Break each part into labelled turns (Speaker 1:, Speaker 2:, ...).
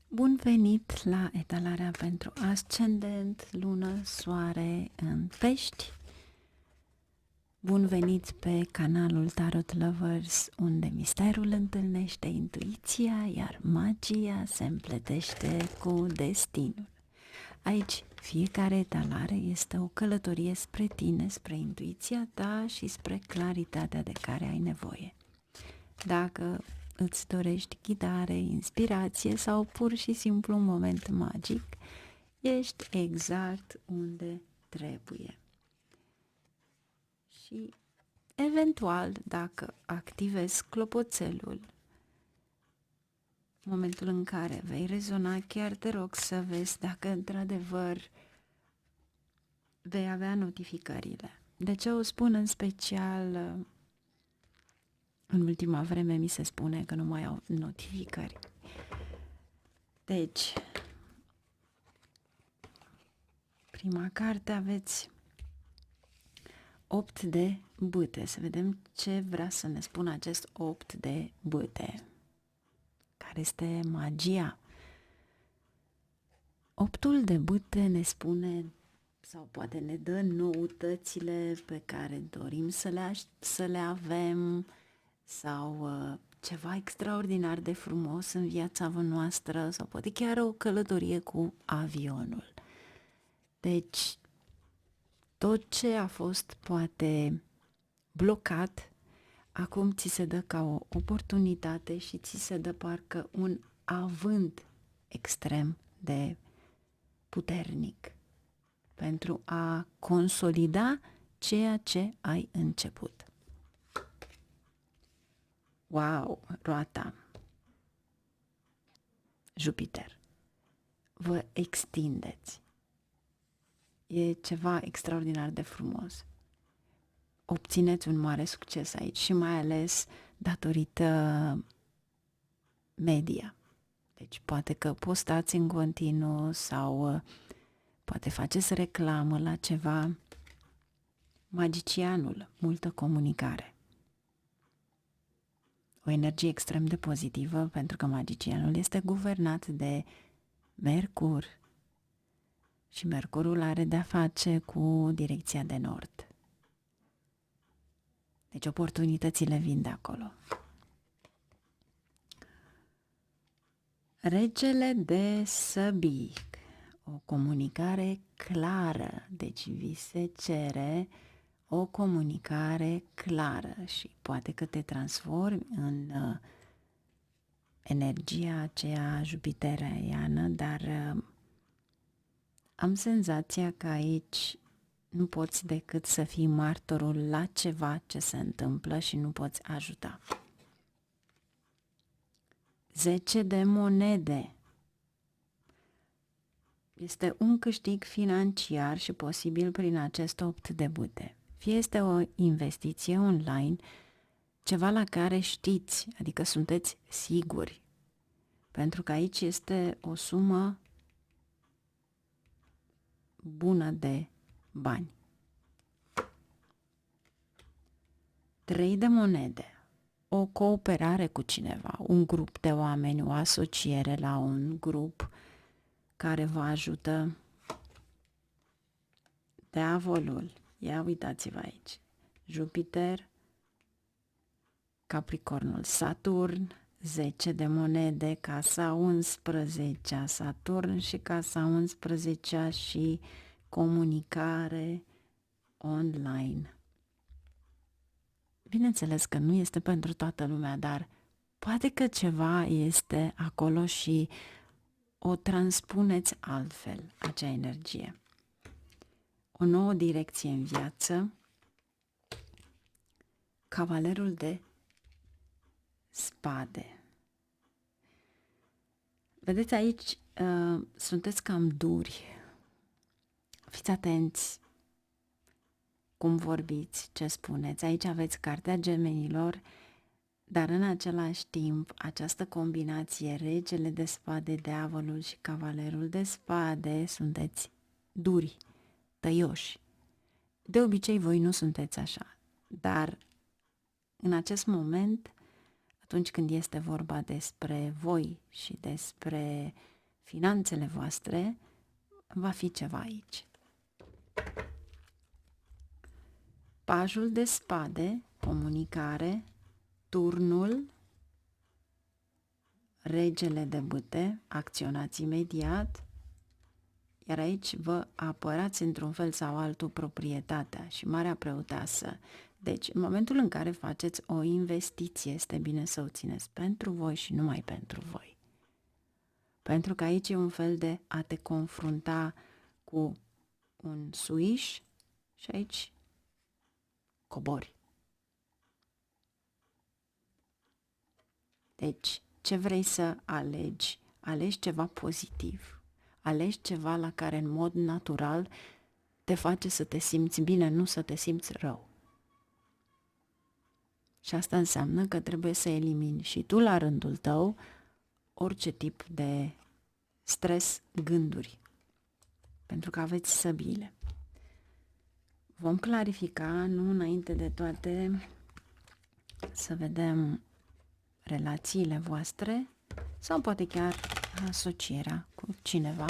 Speaker 1: Bun venit la etalarea pentru ascendent, lună, soare în Pești. Bun venit pe canalul Tarot Lovers, unde misterul întâlnește intuiția, iar magia se împletește cu destinul. Aici, fiecare etalare este o călătorie spre tine, spre intuiția ta și spre claritatea de care ai nevoie. Dacă îți dorești ghidare, inspirație sau pur și simplu un moment magic, ești exact unde trebuie. Și eventual, dacă activezi clopoțelul, momentul în care vei rezona, chiar te rog să vezi dacă într-adevăr vei avea notificările. De ce o spun în special? În ultima vreme mi se spune că nu mai au notificări. Deci, prima carte aveți 8 de bâte. Să vedem ce vrea să ne spună acest 8 de bâte. Care este magia? 8-ul de bâte ne spune sau poate ne dă noutățile pe care dorim să le avem sau ceva extraordinar de frumos în viața noastră sau poate chiar o călătorie cu avionul. Deci, tot ce a fost poate blocat, acum ți se dă ca o oportunitate și ți se dă parcă un avânt extrem de puternic pentru a consolida ceea ce ai început. Wow, roata, Jupiter, vă extindeți. E ceva extraordinar de frumos. Obțineți un mare succes aici și mai ales datorită media. Deci poate că postați în continuu sau poate faceți reclamă la ceva. Magicianul, multă comunicare. O energie extrem de pozitivă pentru că magicianul este guvernat de Mercur și Mercurul are de-a face cu direcția de nord. Deci oportunitățile vin de acolo. Regele de săbii, o comunicare clară, deci vi se cere o comunicare clară și poate că te transformi în energia aceea jupiteriană, dar am senzația că aici nu poți decât să fii martorul la ceva ce se întâmplă și nu poți ajuta. 10 de monede. Este un câștig financiar și posibil prin acest 8 de bâte. Fie este o investiție online, ceva la care știți, adică sunteți siguri, pentru că aici este o sumă bună de bani. 3 de monede. O cooperare cu cineva, un grup de oameni, o asociere la un grup care vă ajută. Diavolul. Ia uitați-vă aici. Jupiter, Capricornul, Saturn, 10 de monede, casa 11, Saturn și casa 11 și comunicare online. Bineînțeles că nu este pentru toată lumea, dar poate că ceva este acolo și o transpuneți altfel, acea energie. O nouă direcție în viață, Cavalerul de spade. Vedeți aici, sunteți cam duri. Fiți atenți cum vorbiți, ce spuneți. Aici aveți cartea Gemenilor, dar în același timp această combinație, regele de spade, diavolul și cavalerul de spade, sunteți duri, tăioși. De obicei voi nu sunteți așa, dar în acest moment, atunci când este vorba despre voi și despre finanțele voastre, va fi ceva aici. Pajul de spade, comunicare, turnul, regele de bâte, acționați imediat, iar aici vă apărați într-un fel sau altul proprietatea și Marea Preoteasă. Deci, în momentul în care faceți o investiție, este bine să o țineți pentru voi și numai pentru voi. Pentru că aici e un fel de a te confrunta cu un suiș și aici cobori. Deci, ce vrei să alegi? Alegi ceva pozitiv. Alegi ceva la care în mod natural te face să te simți bine, nu să te simți rău. Și asta înseamnă că trebuie să elimini și tu la rândul tău orice tip de stres, gânduri. Pentru că aveți săbiile. Vom clarifica, nu înainte de toate, să vedem relațiile voastre sau poate chiar asocierea cu cineva.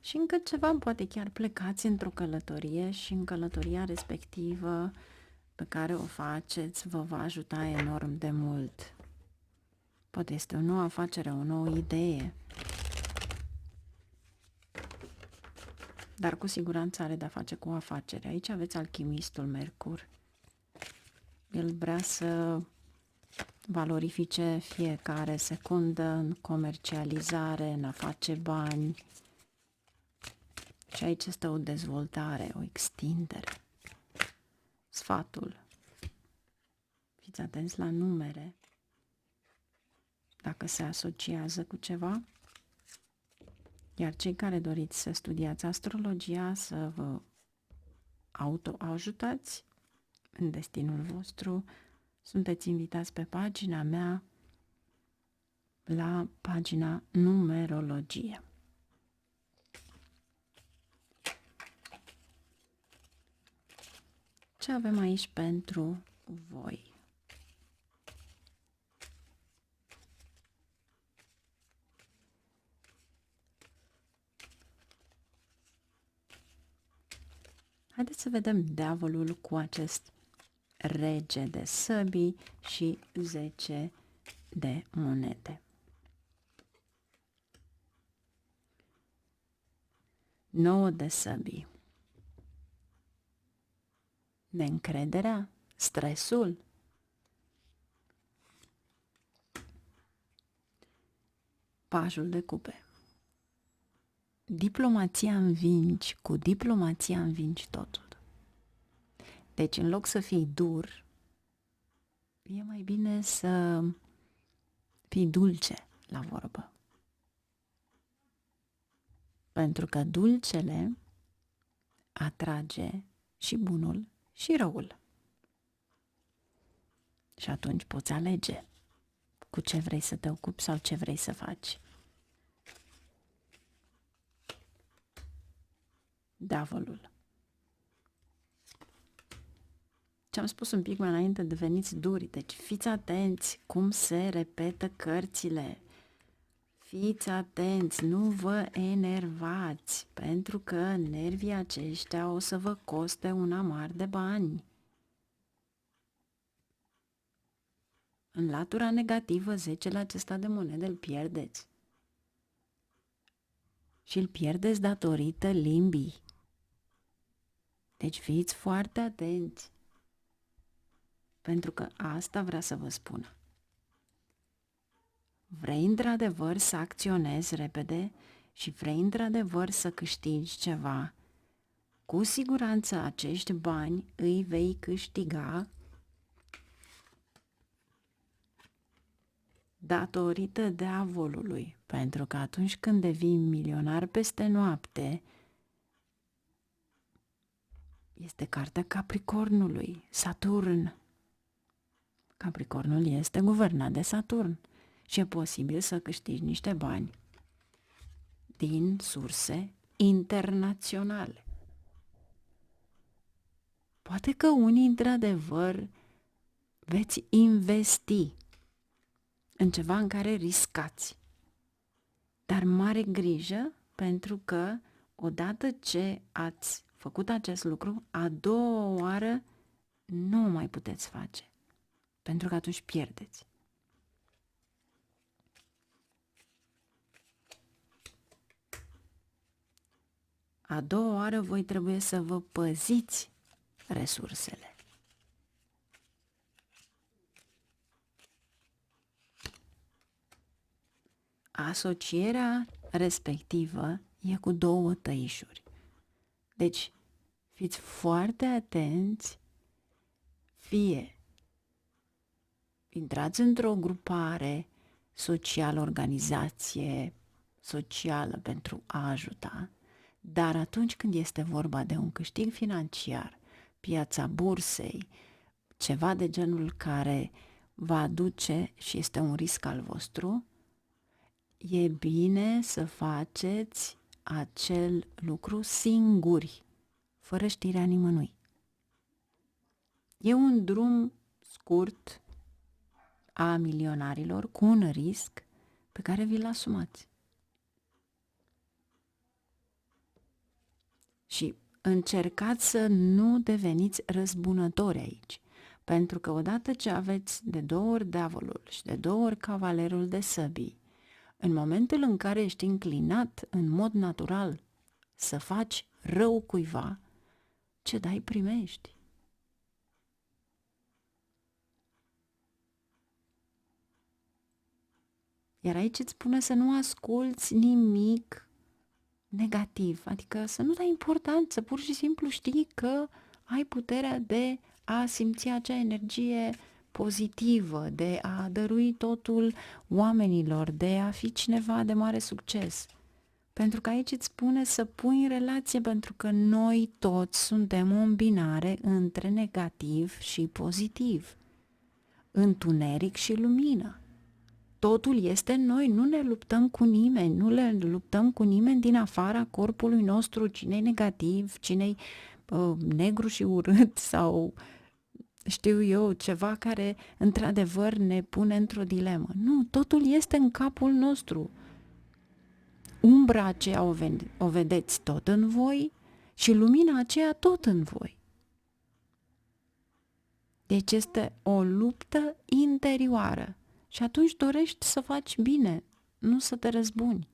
Speaker 1: Și încă ceva, poate chiar plecați într-o călătorie și în călătoria respectivă pe care o faceți vă va ajuta enorm de mult. Poate este o nouă afacere, o nouă idee. Dar cu siguranță are de-a face cu o afacere. Aici aveți alchimistul Mercur. El vrea să valorifice fiecare secundă în comercializare, în a face bani. Și aici este o dezvoltare, o extindere. Sfatul. Fiți atenți la numere. Dacă se asociază cu ceva. Iar cei care doriți să studiați astrologia, să vă autoajutați în destinul vostru, sunteți invitați pe pagina mea la pagina numerologie. Ce avem aici pentru voi? Haideți să vedem diavolul cu acest rege de săbii și 10 de monede. 9 de săbii. Neîncrederea, stresul. Pajul de cupe. Diplomația învingi, cu diplomația învingi totul. Deci, în loc să fii dur, e mai bine să fii dulce la vorbă. Pentru că dulcele atrage și bunul și răul. Și atunci poți alege cu ce vrei să te ocupi sau ce vrei să faci. Diavolul. Ce-am spus un pic mai înainte, deveniți duri, deci fiți atenți cum se repetă cărțile. Fiți atenți, nu vă enervați, pentru că nervii aceștia o să vă coste un amar de bani. În latura negativă, 10-le acesta de monede îl pierdeți. Și îl pierdeți datorită limbii. Deci fiți foarte atenți. Pentru că asta vrea să vă spună. Vrei într-adevăr să acționezi repede și vrei într-adevăr să câștigi ceva, cu siguranță acești bani îi vei câștiga datorită diavolului, pentru că atunci când devii milionar peste noapte, este cartea Capricornului, Saturn. Capricornul este guvernat de Saturn și e posibil să câștigi niște bani din surse internaționale. Poate că unii, într-adevăr, veți investi în ceva în care riscați. Dar mare grijă, pentru că odată ce ați făcut acest lucru, a doua oară nu o mai puteți face, pentru că atunci pierdeți. A doua oară voi trebuie să vă păziți resursele. Asocierea respectivă e cu două tăișuri. Deci, fiți foarte atenți, fie intrați într-o grupare socială, organizație socială pentru a ajuta, dar atunci când este vorba de un câștig financiar, piața bursei, ceva de genul care va aduce și este un risc al vostru, e bine să faceți acel lucru singuri, fără știrea nimănui. E un drum scurt a milionarilor cu un risc pe care vi-l asumați. Și încercați să nu deveniți răzbunători aici, pentru că odată ce aveți de 2 ori diavolul și de 2 ori cavalerul de săbii, în momentul în care ești înclinat în mod natural să faci rău cuiva, ce dai primești. Iar aici îți spune să nu asculți nimic negativ, adică să nu dai importanță, pur și simplu știi că ai puterea de a simți acea energie pozitivă, de a dărui totul oamenilor, de a fi cineva de mare succes. Pentru că aici îți spune să pui în relație, pentru că noi toți suntem o îmbinare între negativ și pozitiv, întuneric și lumină. Totul este în noi, nu ne luptăm cu nimeni, nu le luptăm cu nimeni din afara corpului nostru, cine-i negativ, cine-i negru și urât sau știu eu, ceva care într-adevăr ne pune într-o dilemă. Nu, totul este în capul nostru. Umbra aceea o vedeți tot în voi și lumina aceea tot în voi. Deci este o luptă interioară și atunci dorești să faci bine, nu să te răzbuni.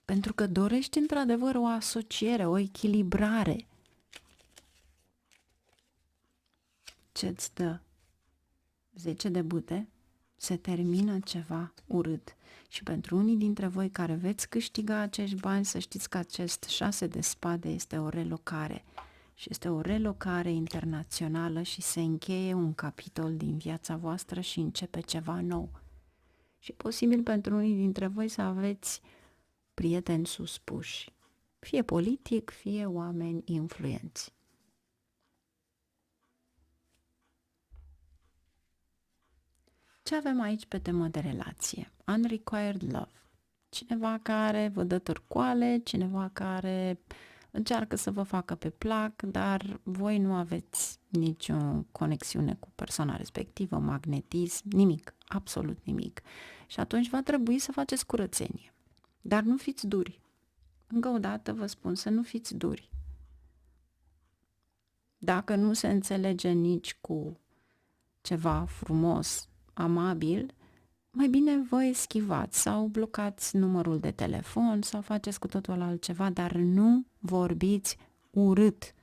Speaker 1: Pentru că dorești într-adevăr o asociere, o echilibrare. Ce-ți dă 10 de bâte, se termină ceva urât. Și pentru unii dintre voi care veți câștiga acești bani, să știți că acest 6 de spade este o relocare. Și este o relocare internațională și se încheie un capitol din viața voastră și începe ceva nou. Și e posibil pentru unii dintre voi să aveți prieteni suspuși, fie politic, fie oameni influenți. Ce avem aici pe temă de relație? Unrequired love. Cineva care vă dă târcoale, cineva care încearcă să vă facă pe plac, dar voi nu aveți nicio conexiune cu persoana respectivă, magnetism, nimic, absolut nimic. Și atunci va trebui să faceți curățenie. Dar nu fiți duri. Încă o dată vă spun să nu fiți duri. Dacă nu se înțelege nici cu ceva frumos, amabil, mai bine vă eschivați sau blocați numărul de telefon sau faceți cu totul altceva, dar nu vorbiți urât,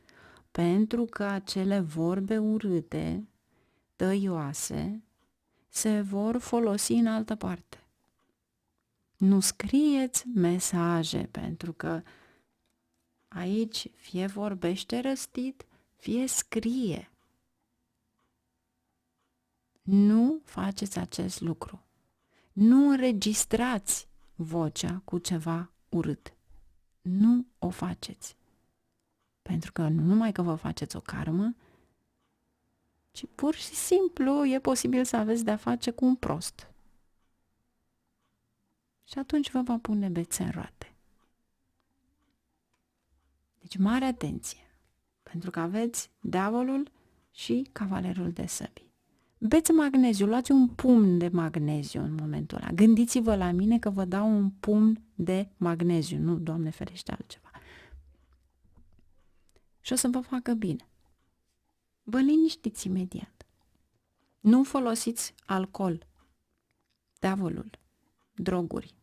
Speaker 1: pentru că acele vorbe urâte, tăioase, se vor folosi în altă parte. Nu scrieți mesaje, pentru că aici fie vorbește răstit, fie scrie. Nu faceți acest lucru. Nu înregistrați vocea cu ceva urât. Nu o faceți. Pentru că nu numai că vă faceți o karmă, ci pur și simplu e posibil să aveți de-a face cu un prost. Și atunci vă va pune bețe în roate. Deci mare atenție, pentru că aveți diavolul și cavalerul de săbii. Beți magneziu, luați un pumn de magneziu în momentul ăla. Gândiți-vă la mine că vă dau un pumn de magneziu, nu, Doamne ferește, altceva. Și o să vă facă bine. Vă liniștiți imediat. Nu folosiți alcool, diavolul, droguri,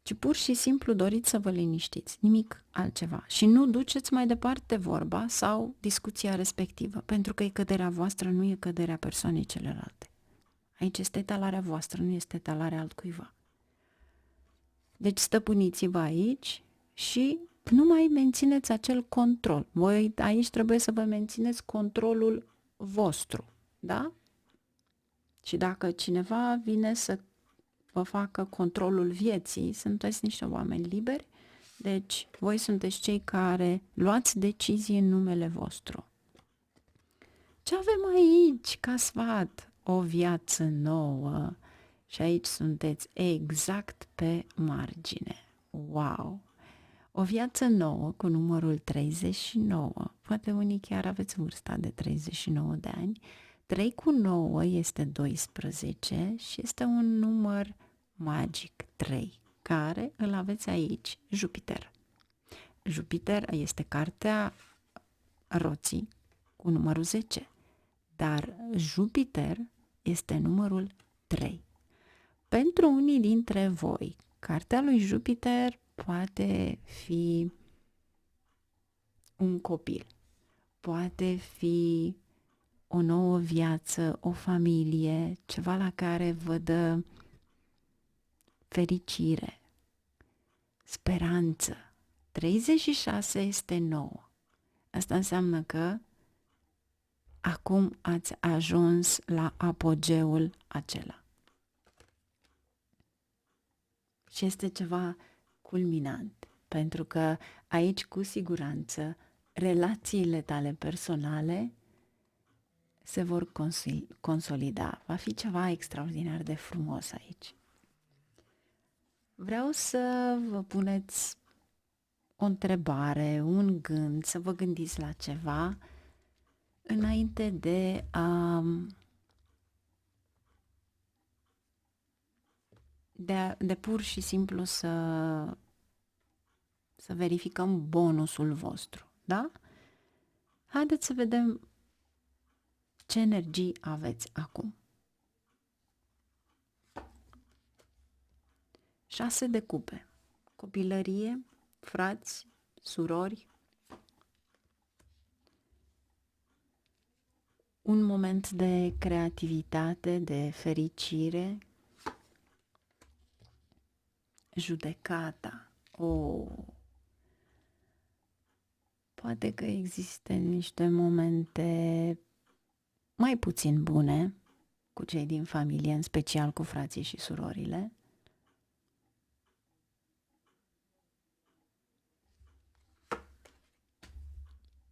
Speaker 1: ci pur și simplu doriți să vă liniștiți, nimic altceva. Și nu duceți mai departe vorba sau discuția respectivă, pentru că e căderea voastră, nu e căderea persoanei celelalte. Aici este talarea voastră, nu este talarea altcuiva. Deci stăpâniți-vă aici și nu mai mențineți acel control. Voi aici trebuie să vă mențineți controlul vostru, da? Și dacă cineva vine să vă facă controlul vieții, sunteți niște oameni liberi, deci voi sunteți cei care luați decizii în numele vostru. Ce avem aici ca sfat? O viață nouă. Și aici sunteți exact pe margine. Wow! O viață nouă cu numărul 39. Poate unii chiar aveți vârsta de 39 de ani. 3 cu 9 este 12 și este un număr magic 3, care îl aveți aici, Jupiter. Jupiter este cartea roții cu numărul 10, dar Jupiter este numărul 3. Pentru unii dintre voi, cartea lui Jupiter poate fi un copil, poate fi o nouă viață, o familie, ceva la care vă dă fericire, speranță. 36 este 9. Asta înseamnă că acum ați ajuns la apogeul acela. Și este ceva culminant, pentru că aici cu siguranță relațiile tale personale se vor consolida. Va fi ceva extraordinar de frumos aici. Vreau să vă puneți o întrebare, un gând, să vă gândiți la ceva înainte de pur și simplu să verificăm bonusul vostru, da? Haideți să vedem ce energii aveți acum. 6 de cupe, copilărie, frați, surori, un moment de creativitate, de fericire, judecata. Poate că există niște momente mai puțin bune cu cei din familie, în special cu frații și surorile.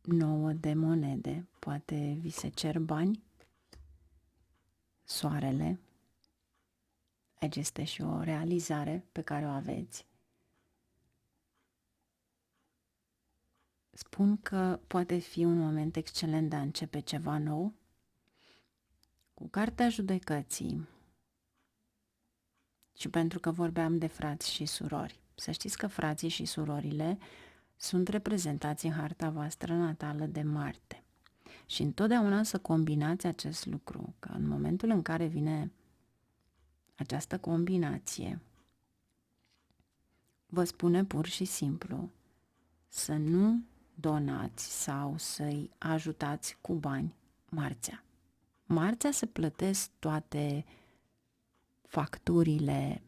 Speaker 1: Nouă de monede, poate vi se cer bani, soarele. Aici este și o realizare pe care o aveți. Spun că poate fi un moment excelent de a începe ceva nou. Cu cartea judecății, și pentru că vorbeam de frați și surori, să știți că frații și surorile sunt reprezentați în harta voastră natală de Marte. Și întotdeauna să combinați acest lucru, că în momentul în care vine această combinație, vă spune pur și simplu să nu donați sau să-i ajutați cu bani marțea. Marțea se plătesc toate facturile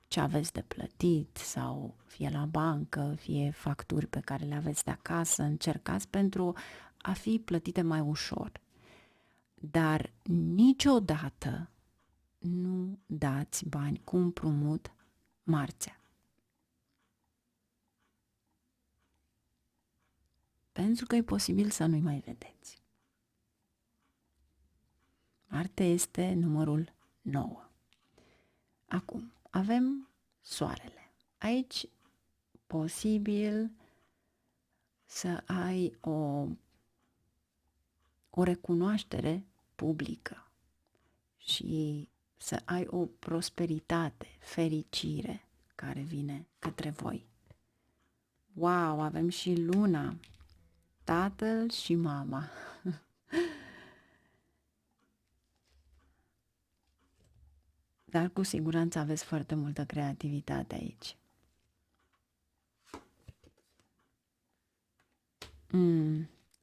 Speaker 1: ce aveți de plătit sau fie la bancă, fie facturi pe care le aveți de acasă, încercați pentru a fi plătite mai ușor. Dar niciodată nu dați bani cu împrumut marțea. Pentru că e posibil să nu-i mai vedeți. Marte este numărul 9. Acum, avem soarele. Aici posibil să ai o recunoaștere publică și să ai o prosperitate, fericire care vine către voi. Wow, avem și Luna, tatăl și mama. Dar cu siguranță aveți foarte multă creativitate aici.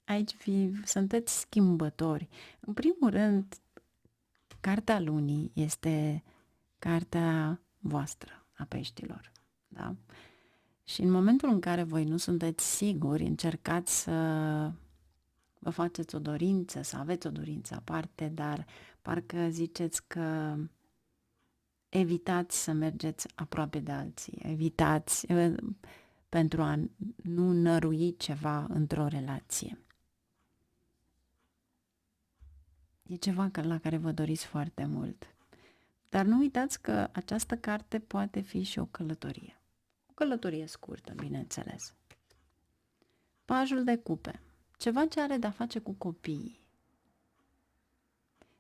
Speaker 1: Aici sunteți schimbători. În primul rând, cartea lunii este cartea voastră, a peștilor. Da? Și în momentul în care voi nu sunteți siguri, încercați să vă faceți o dorință, să aveți o dorință aparte, dar parcă ziceți că evitați să mergeți aproape de alții, evitați pentru a nu nărui ceva într-o relație. E ceva la care vă doriți foarte mult. Dar nu uitați că această carte poate fi și o călătorie. O călătorie scurtă, bineînțeles. Pajul de cupe. Ceva ce are de-a face cu copiii.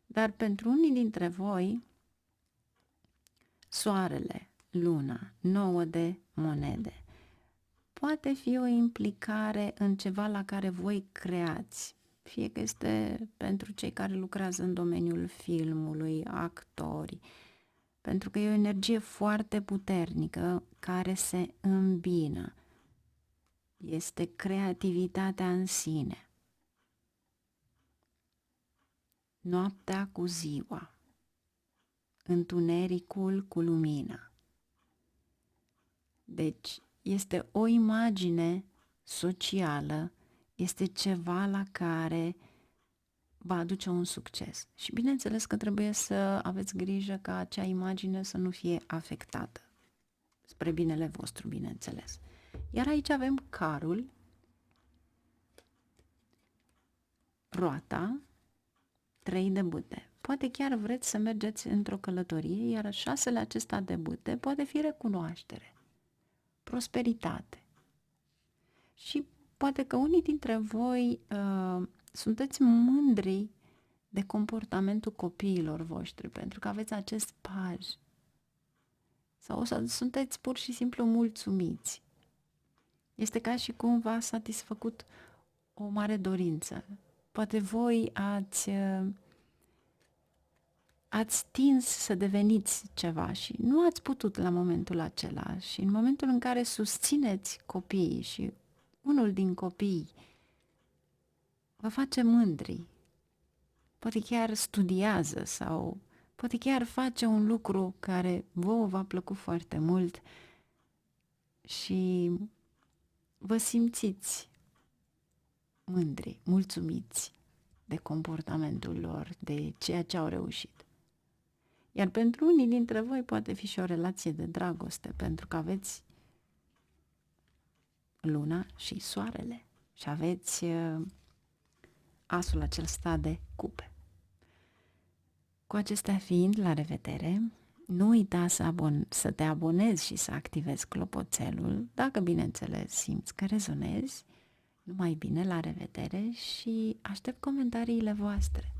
Speaker 1: Dar pentru unii dintre voi, soarele, luna, 9 de monede, poate fi o implicare în ceva la care voi creați. Fie că este pentru cei care lucrează în domeniul filmului, actori, pentru că e o energie foarte puternică care se îmbină. Este creativitatea în sine. Noaptea cu ziua. Întunericul cu lumina. Deci este o imagine socială, este ceva la care va aduce un succes. Și bineînțeles că trebuie să aveți grijă ca acea imagine să nu fie afectată. Spre binele vostru, bineînțeles. Iar aici avem carul, roata, 3 de bâte. Poate chiar vreți să mergeți într-o călătorie, iar 6-le acesta de bâte poate fi recunoaștere, prosperitate. Și poate că unii dintre voi sunteți mândri de comportamentul copiilor voștri, pentru că aveți acest paj. Sau sunteți pur și simplu mulțumiți. Este ca și cum v-a satisfăcut o mare dorință. Poate voi ați tins să deveniți ceva și nu ați putut la momentul acela. Și în momentul în care susțineți copiii și unul din copii vă face mândri, poate chiar studiază sau poate chiar face un lucru care vouă v-a plăcut foarte mult și vă simțiți mândri, mulțumiți de comportamentul lor, de ceea ce au reușit. Iar pentru unii dintre voi poate fi și o relație de dragoste, pentru că aveți luna și soarele și aveți asul acesta de cupe. Cu acestea fiind, la revedere! Nu uita să te abonezi și să activezi clopoțelul, dacă bineînțeles simți că rezonezi. Numai bine, la revedere și aștept comentariile voastre!